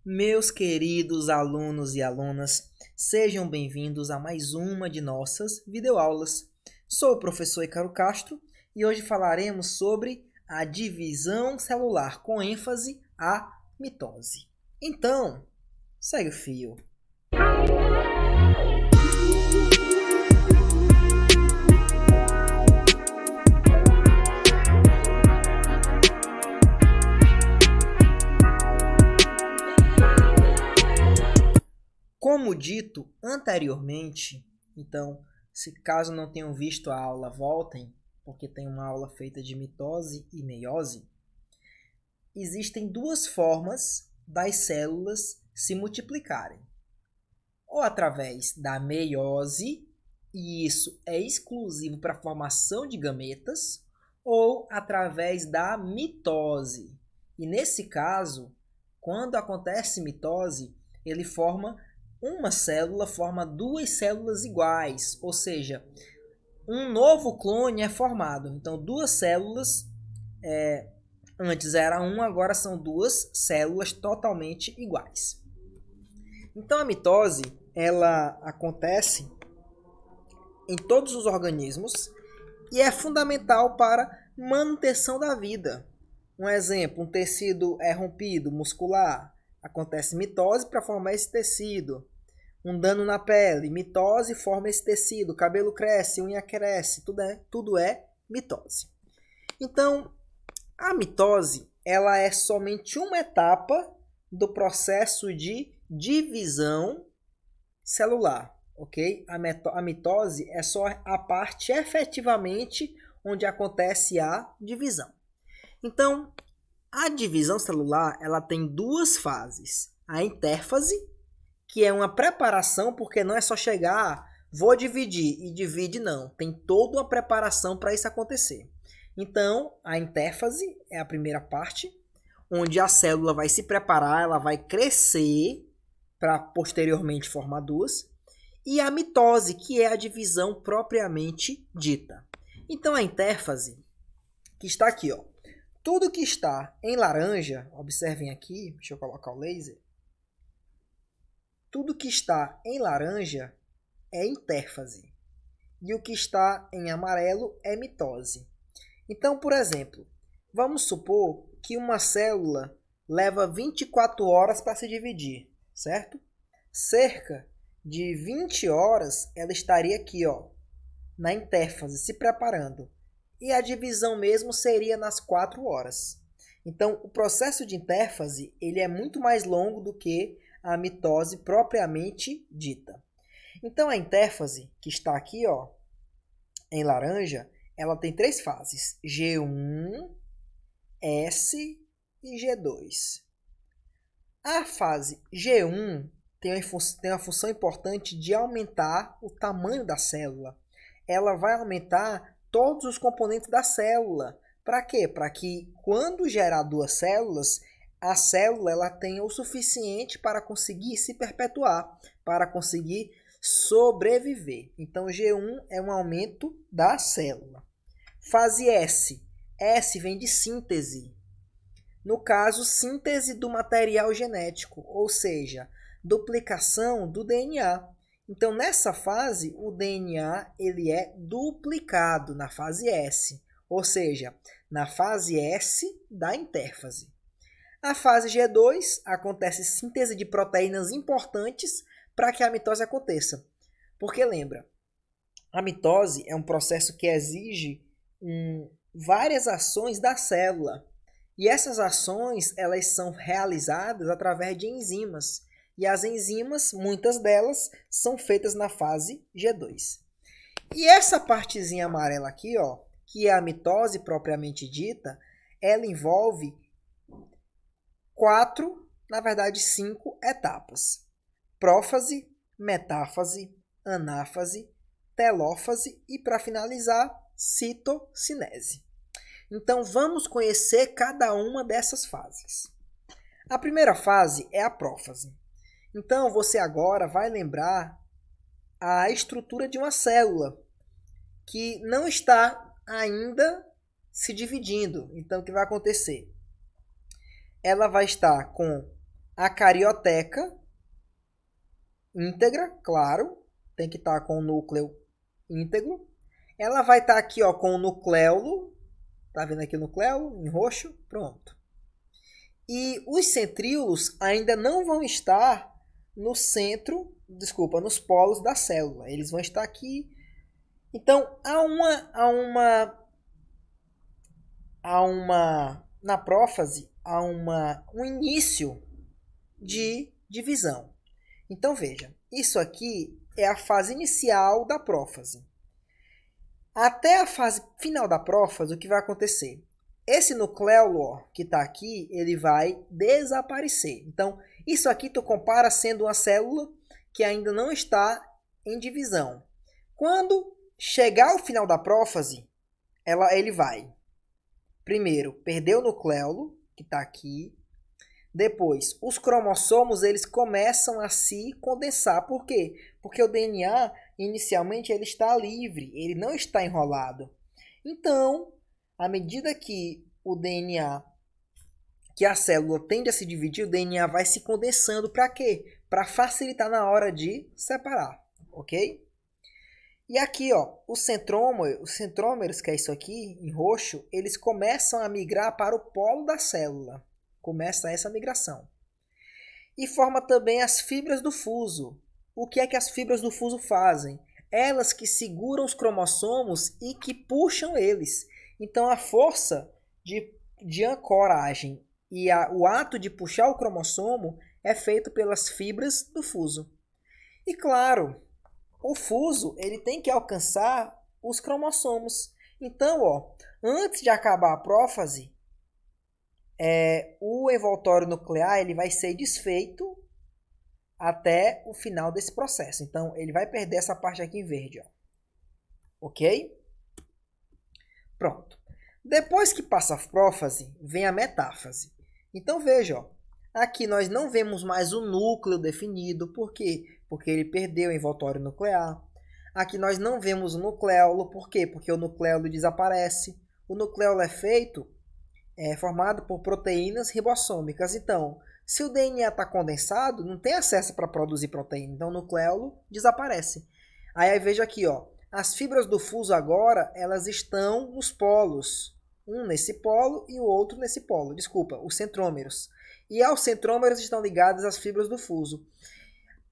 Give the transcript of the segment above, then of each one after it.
Meus queridos alunos e alunas, sejam bem-vindos a mais uma de nossas videoaulas. Sou o professor Icaro Castro e hoje falaremos sobre a divisão celular, com ênfase à mitose. Então, segue o fio. Como dito anteriormente, então, se caso não tenham visto a aula, voltem, porque tem uma aula feita de mitose e meiose. Existem duas formas das células se multiplicarem. Ou através da meiose, e isso é exclusivo para a formação de gametas, ou através da mitose. E nesse caso, quando acontece mitose, ele forma uma célula, forma duas células iguais, ou seja, um novo clone é formado. Então, duas células, antes era uma, agora são duas células totalmente iguais. Então, a mitose, ela acontece em todos os organismos e é fundamental para manutenção da vida. Um exemplo, um tecido é rompido, muscular, acontece mitose para formar esse tecido. Um dano na pele, mitose forma esse tecido, cabelo cresce, unha cresce, tudo é mitose. Então, a mitose, ela é somente uma etapa do processo de divisão celular, ok? A mitose é só a parte efetivamente onde acontece a divisão. Então, a divisão celular, ela tem duas fases. A intérfase, que é uma preparação, porque não é só chegar, vou dividir e divide, não. Tem toda uma preparação para isso acontecer. Então, a intérfase é a primeira parte, onde a célula vai se preparar, ela vai crescer para posteriormente formar duas. E a mitose, que é a divisão propriamente dita. Então, a intérfase, que está aqui, ó. Tudo que está em laranja, observem aqui, deixa eu colocar o laser. Tudo que está em laranja é intérfase e o que está em amarelo é mitose. Então, por exemplo, vamos supor que uma célula leva 24 horas para se dividir, certo? Cerca de 20 horas ela estaria aqui, ó, na intérfase, se preparando. E a divisão mesmo seria nas 4 horas. Então, o processo de intérfase ele é muito mais longo do que a mitose propriamente dita. Então, a intérfase, que está aqui, ó, em laranja, ela tem três fases: G1, S e G2. A fase G1 tem uma função importante de aumentar o tamanho da célula. Ela vai aumentar todos os componentes da célula. Para quê? Para que, quando gerar duas células, a célula ela tenha o suficiente para conseguir se perpetuar, para conseguir sobreviver. Então, G1 é um aumento da célula. Fase S. S vem de síntese. No caso, síntese do material genético, ou seja, duplicação do DNA. Então, nessa fase, o DNA ele é duplicado na fase S, ou seja, na fase S da intérfase. A fase G2 acontece síntese de proteínas importantes para que a mitose aconteça. Porque lembra, a mitose é um processo que exige várias ações da célula. E essas ações elas são realizadas através de enzimas. E as enzimas, muitas delas, são feitas na fase G2. E essa partezinha amarela aqui, ó, que é a mitose propriamente dita, ela envolve 5 etapas: prófase, metáfase, anáfase, telófase e, para finalizar, citocinese. Então, vamos conhecer cada uma dessas fases. A primeira fase é a prófase. Então, você agora vai lembrar a estrutura de uma célula que não está ainda se dividindo. Então, o que vai acontecer? Ela vai estar com a carioteca íntegra, claro, tem que estar com o núcleo íntegro. Ela vai estar aqui ó, com o nucleolo, tá vendo aqui o nucleolo em roxo? Pronto. E os centríolos ainda não vão estar no centro, desculpa, nos polos da célula. Eles vão estar aqui. Então, na prófase, há um início de divisão. Então, veja, isso aqui é a fase inicial da prófase. Até a fase final da prófase, o que vai acontecer? Esse nucleolo que está aqui, ele vai desaparecer. Então, isso aqui tu compara sendo uma célula que ainda não está em divisão. Quando chegar ao final da prófase, ele vai, primeiro, perder o nucleolo, que está aqui. Depois, os cromossomos eles começam a se condensar. Por quê? Porque o DNA, inicialmente, ele está livre, ele não está enrolado. Então, à medida que o DNA, que a célula tende a se dividir, o DNA vai se condensando para quê? Para facilitar na hora de separar, ok? E aqui, ó, os centrômeros, que é isso aqui, em roxo, eles começam a migrar para o polo da célula. Começa essa migração. E forma também as fibras do fuso. O que é que as fibras do fuso fazem? Elas que seguram os cromossomos e que puxam eles. Então a força de ancoragem e o ato de puxar o cromossomo é feito pelas fibras do fuso. E claro, o fuso ele tem que alcançar os cromossomos. Então, ó, antes de acabar a prófase, o envoltório nuclear ele vai ser desfeito até o final desse processo. Então, ele vai perder essa parte aqui em verde. Ó. Ok? Pronto. Depois que passa a prófase, vem a metáfase. Então, veja, ó, aqui nós não vemos mais o núcleo definido. Por quê? Porque ele perdeu o envoltório nuclear. Aqui nós não vemos o nucleolo. Por quê? Porque o nucleolo desaparece. O nucleolo é formado por proteínas ribossômicas. Então, se o DNA está condensado, não tem acesso para produzir proteína. Então, o nucleolo desaparece. Aí veja aqui, ó, as fibras do fuso agora, elas estão nos polos. Um nesse polo e o outro nesse polo. Desculpa, os centrômeros. E aos centrômeros estão ligadas as fibras do fuso.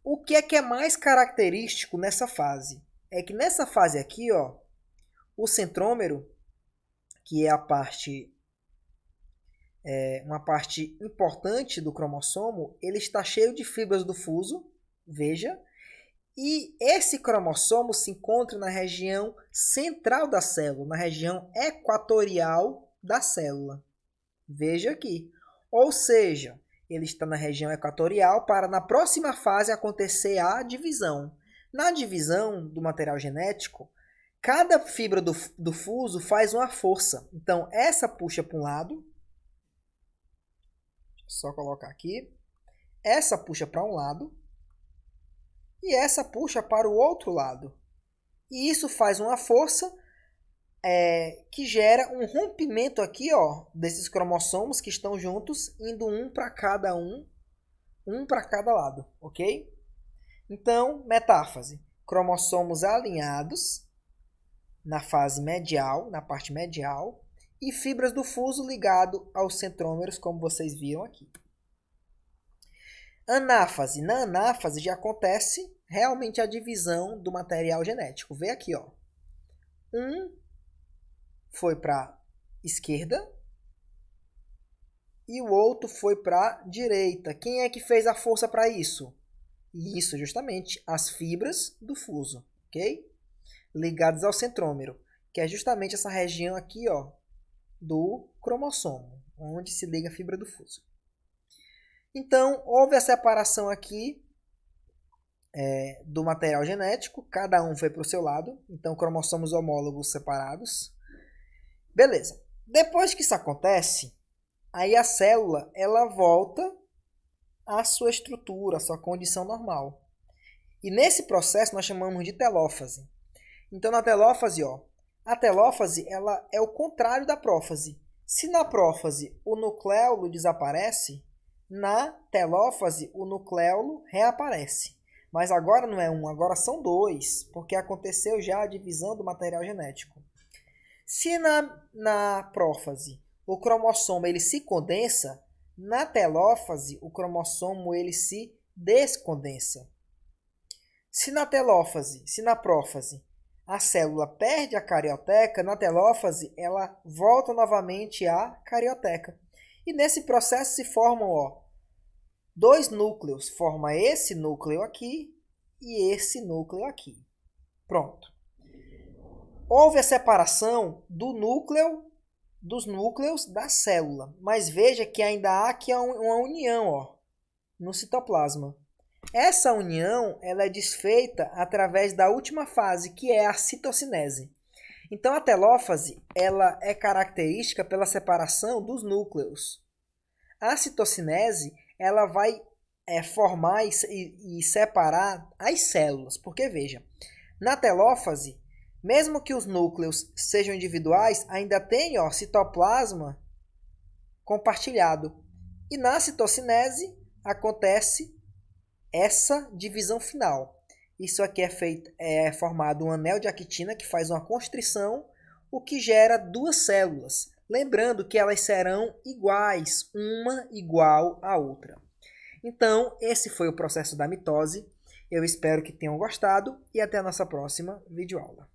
O que é mais característico nessa fase? É que nessa fase aqui, ó, o centrômero, que é uma parte importante do cromossomo, ele está cheio de fibras do fuso, veja, e esse cromossomo se encontra na região central da célula, na região equatorial da célula. Veja aqui. Ou seja, ele está na região equatorial para na próxima fase acontecer a divisão. Na divisão do material genético, cada fibra do fuso faz uma força. Então, essa puxa para um lado, só colocar aqui. Essa puxa para um lado. E essa puxa para o outro lado. E isso faz uma força que gera um rompimento aqui, ó, desses cromossomos que estão juntos, indo um para cada lado, ok? Então, metáfase. Cromossomos alinhados na fase medial, na parte medial, e fibras do fuso ligado aos centrômeros, como vocês viram aqui. Anáfase. Na anáfase já acontece realmente a divisão do material genético. Vê aqui, ó. Um foi para a esquerda e o outro foi para a direita. Quem é que fez a força para isso? Isso, justamente, as fibras do fuso, ok? Ligadas ao centrômero, que é justamente essa região aqui, ó, do cromossomo, onde se liga a fibra do fuso. Então, houve a separação aqui do material genético, cada um foi para o seu lado, então cromossomos homólogos separados. Beleza. Depois que isso acontece, aí a célula ela volta à sua estrutura, à sua condição normal. E nesse processo nós chamamos de telófase. Então na telófase, ó, a telófase ela é o contrário da prófase. Se na prófase o nucleolo desaparece, Na telófase, o nucleolo reaparece. Mas agora não é um, agora são dois, porque aconteceu já a divisão do material genético. Se na prófase o cromossomo ele se condensa, na telófase o cromossomo ele se descondensa. Se na prófase a célula perde a carioteca, na telófase ela volta novamente à carioteca. E nesse processo se formam dois núcleos, forma esse núcleo aqui e esse núcleo aqui. Pronto. Houve a separação dos núcleos da célula, mas veja que ainda há aqui uma união no citoplasma. Essa união ela é desfeita através da última fase, que é a citocinese. Então a telófase ela é característica pela separação dos núcleos. A citocinese ela vai formar e separar as células, porque veja, na telófase, mesmo que os núcleos sejam individuais, ainda tem citoplasma compartilhado. E na citocinese acontece essa divisão final. Isso aqui é formado um anel de actina que faz uma constrição, o que gera duas células. Lembrando que elas serão iguais, uma igual à outra. Então, esse foi o processo da mitose. Eu espero que tenham gostado e até a nossa próxima videoaula.